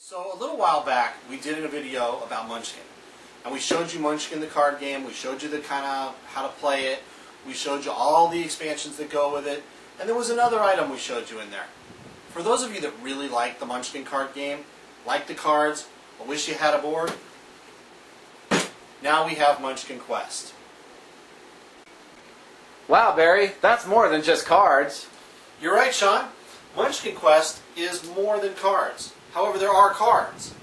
So a little while back, we did a video about Munchkin. And we showed you Munchkin the card game, we showed you the kind of how to play it, we showed you all the expansions that go with it, and there was another item we showed you in there. For those of you that really like the Munchkin card game, like the cards, but wish you had a board, now we have Munchkin Quest. Wow, Barry, that's more than just cards. You're right, Sean. Munchkin Quest is more than cards. However, there are cards.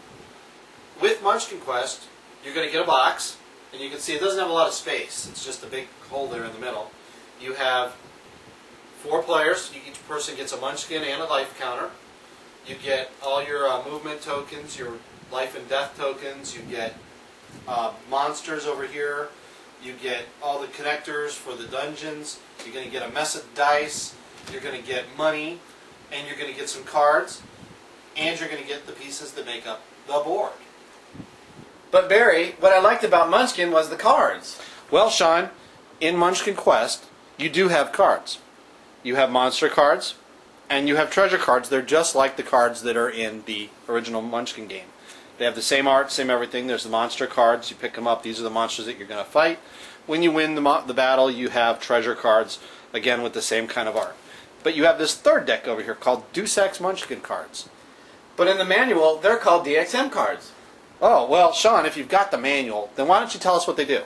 With Munchkin Quest, you're going to get a box, and you can see it doesn't have a lot of space. It's just a big hole there in the middle. You have 4 players. Each person gets a Munchkin and a life counter. You get all your movement tokens, your life and death tokens. You get monsters over here. You get all the connectors for the dungeons. You're going to get a mess of dice. You're going to get money. And you're going to get some cards. And you're going to get the pieces that make up the board. But Barry, what I liked about Munchkin was the cards. Well, Sean, in Munchkin Quest, you do have cards. You have monster cards, and you have treasure cards. They're just like the cards that are in the original Munchkin game. They have the same art, same everything. There's the monster cards. You pick them up. These are the monsters that you're going to fight. When you win the battle, you have treasure cards, again with the same kind of art. But you have this third deck over here called Deus Ex Munchkin cards. But in the manual, they're called DXM cards. Oh, well, Sean, if you've got the manual, then why don't you tell us what they do?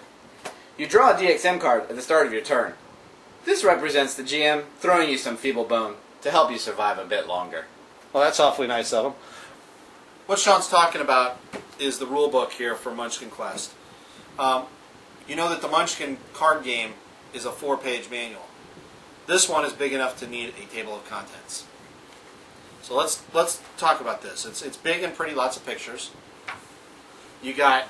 You draw a DXM card at the start of your turn. This represents the GM throwing you some feeble bone to help you survive a bit longer. Well, that's awfully nice of him. What Sean's talking about is the rule book here for Munchkin Quest. You know that the Munchkin card game is a 4-page manual. This one is big enough to need a table of contents. So let's talk about this. It's big and pretty, lots of pictures. You got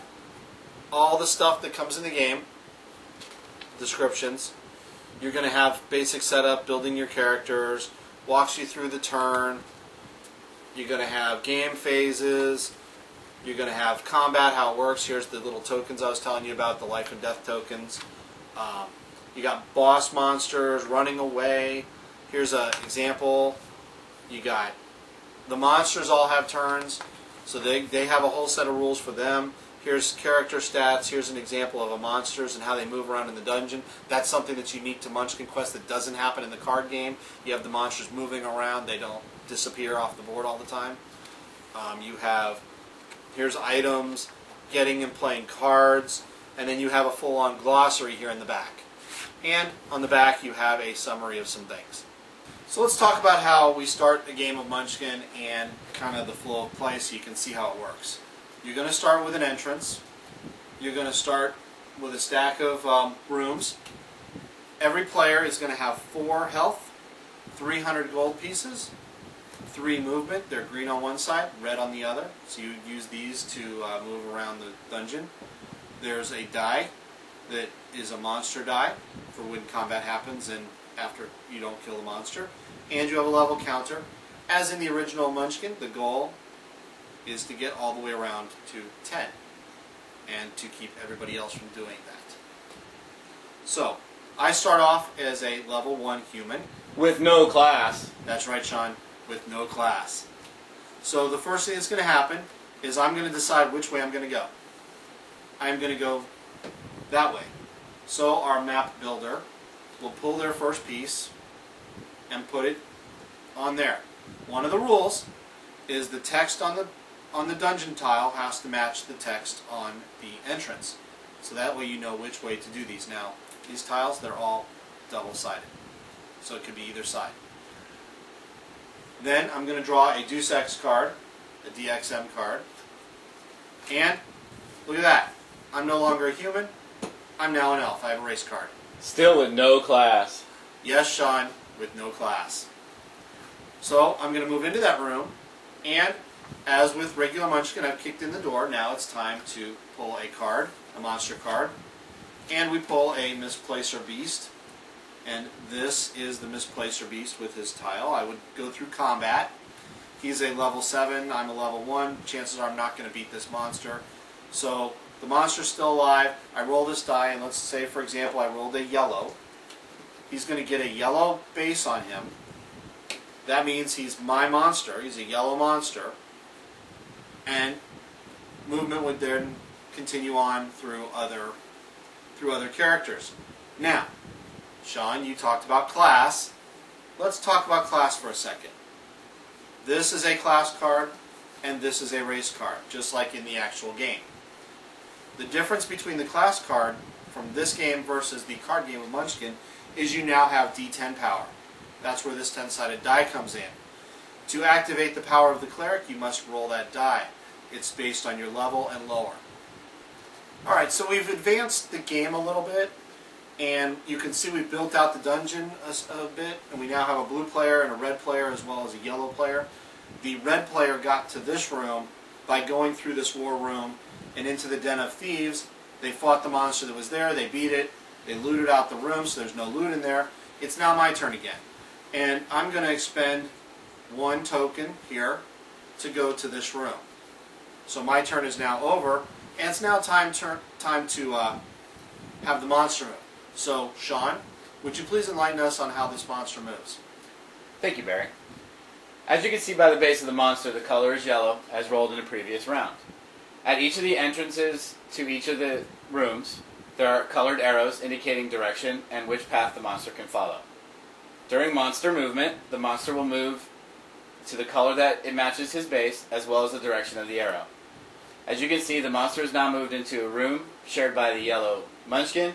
all the stuff that comes in the game, descriptions. You're going to have basic setup, building your characters, walks you through the turn. You're going to have game phases. You're going to have combat, how it works. Here's the little tokens I was telling you about, the life and death tokens. You got boss monsters running away. Here's an example. You got the monsters all have turns, so they have a whole set of rules for them. Here's character stats. Here's an example of a monsters and how they move around in the dungeon. That's something that's unique to Munchkin Quest that doesn't happen in the card game. You have the monsters moving around. They don't disappear off the board all the time. Here's items, getting and playing cards, and then you have a full-on glossary here in the back. And on the back you have a summary of some things. So let's talk about how we start a game of Munchkin and kind of the flow of play so you can see how it works. You're going to start with an entrance. You're going to start with a stack of rooms. Every player is going to have 4 health, 300 gold pieces, 3 movement. They're green on one side, red on the other. So you use these to move around the dungeon. There's a die that is a monster die for when combat happens and after you don't kill the monster. And you have a level counter. As in the original Munchkin, the goal is to get all the way around to 10 and to keep everybody else from doing that. So, I start off as a level 1 human. With no class. That's right, Sean, with no class. So the first thing that's going to happen is I'm going to decide which way I'm going to go. I'm going to go that way. So our map builder will pull their first piece and put it on there. One of the rules is the text on the dungeon tile has to match the text on the entrance. So that way you know which way to do these. Now, these tiles, they're all double-sided. So it could be either side. Then I'm going to draw a Deus Ex card, a DXM card. And look at that. I'm no longer a human. I'm now an elf. I have a race card. Still with no class. Yes, Sean, with no class. So I'm going to move into that room, and as with regular Munchkin, I've kicked in the door. Now it's time to pull a card, a monster card, and we pull a Misplacer Beast. And this is the Misplacer Beast with his tile. I would go through combat. He's a level 7, I'm a level 1. Chances are I'm not going to beat this monster. So the monster's still alive. I roll this die, and let's say, for example, I rolled a yellow. He's going to get a yellow base on him. That means he's my monster. He's a yellow monster. And movement would then continue on through other characters. Now, Sean, you talked about class. Let's talk about class for a second. This is a class card, and this is a race card, just like in the actual game. The difference between the class card from this game versus the card game of Munchkin is you now have D10 power. That's where this 10-sided die comes in. To activate the power of the cleric, you must roll that die. It's based on your level and lower. Alright, so we've advanced the game a little bit, and you can see we've built out the dungeon a bit, and we now have a blue player and a red player as well as a yellow player. The red player got to this room by going through this war room and into the Den of Thieves. They fought the monster that was there, they beat it, they looted out the room, so there's no loot in there. It's now my turn again. And I'm going to expend one token here to go to this room. So my turn is now over, and it's now time to have the monster move. So, Sean, would you please enlighten us on how this monster moves? Thank you, Barry. As you can see by the base of the monster, the color is yellow, as rolled in a previous round. At each of the entrances to each of the rooms, there are colored arrows indicating direction and which path the monster can follow. During monster movement, the monster will move to the color that it matches his base, as well as the direction of the arrow. As you can see, the monster is now moved into a room shared by the yellow Munchkin.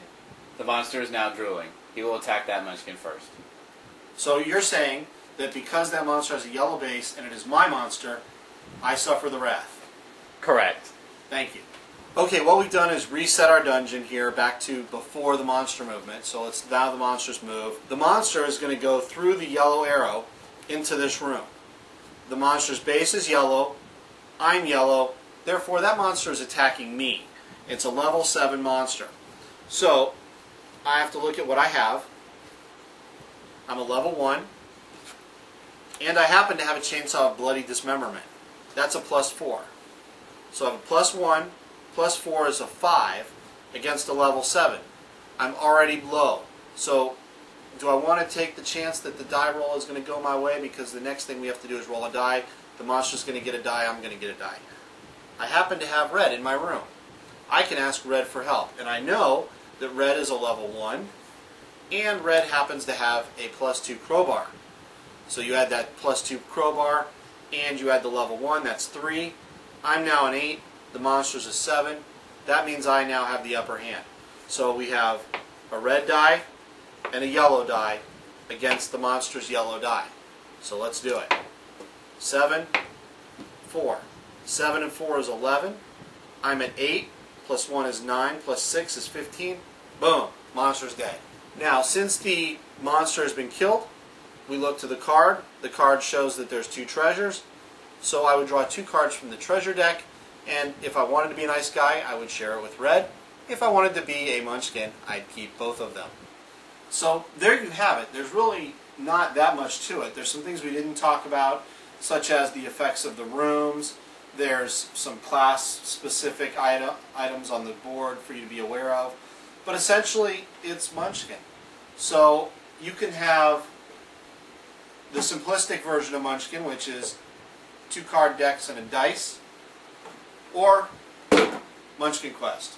The monster is now drooling. He will attack that Munchkin first. So you're saying that because that monster has a yellow base and it is my monster, I suffer the wrath. Correct. Thank you. Okay, what we've done is reset our dungeon here back to before the monster movement. So let's now the monsters move. The monster is going to go through the yellow arrow into this room. The monster's base is yellow. I'm yellow. Therefore, that monster is attacking me. It's a level 7 monster. So, I have to look at what I have. I'm a level 1. And I happen to have a Chainsaw of Bloody Dismemberment. That's a +4. So I have a +1, +4 is a 5 against a level 7. I'm already low. So, do I want to take the chance that the die roll is going to go my way? Because the next thing we have to do is roll a die. The monster's going to get a die, I'm going to get a die. I happen to have red in my room. I can ask red for help. And I know that red is a level 1. And red happens to have a +2 crowbar. So you add that +2 crowbar, and you add the level 1, that's 3. I'm now an 8. The monster's a 7. That means I now have the upper hand. So we have a red die and a yellow die against the monster's yellow die. So let's do it. 7, 4. 7 and 4 is 11. I'm at 8. +1 is 9. +6 is 15. Boom. Monster's dead. Now, since the monster has been killed, we look to the card. The card shows that there's 2 treasures. So I would draw 2 cards from the treasure deck. And if I wanted to be a nice guy, I would share it with red. If I wanted to be a munchkin, I'd keep both of them. So there you have it. There's really not that much to it. There's some things we didn't talk about, such as the effects of the rooms. There's some class-specific items on the board for you to be aware of. But essentially, it's Munchkin. So you can have the simplistic version of Munchkin, which is 2 card decks and a dice, or Munchkin Quest.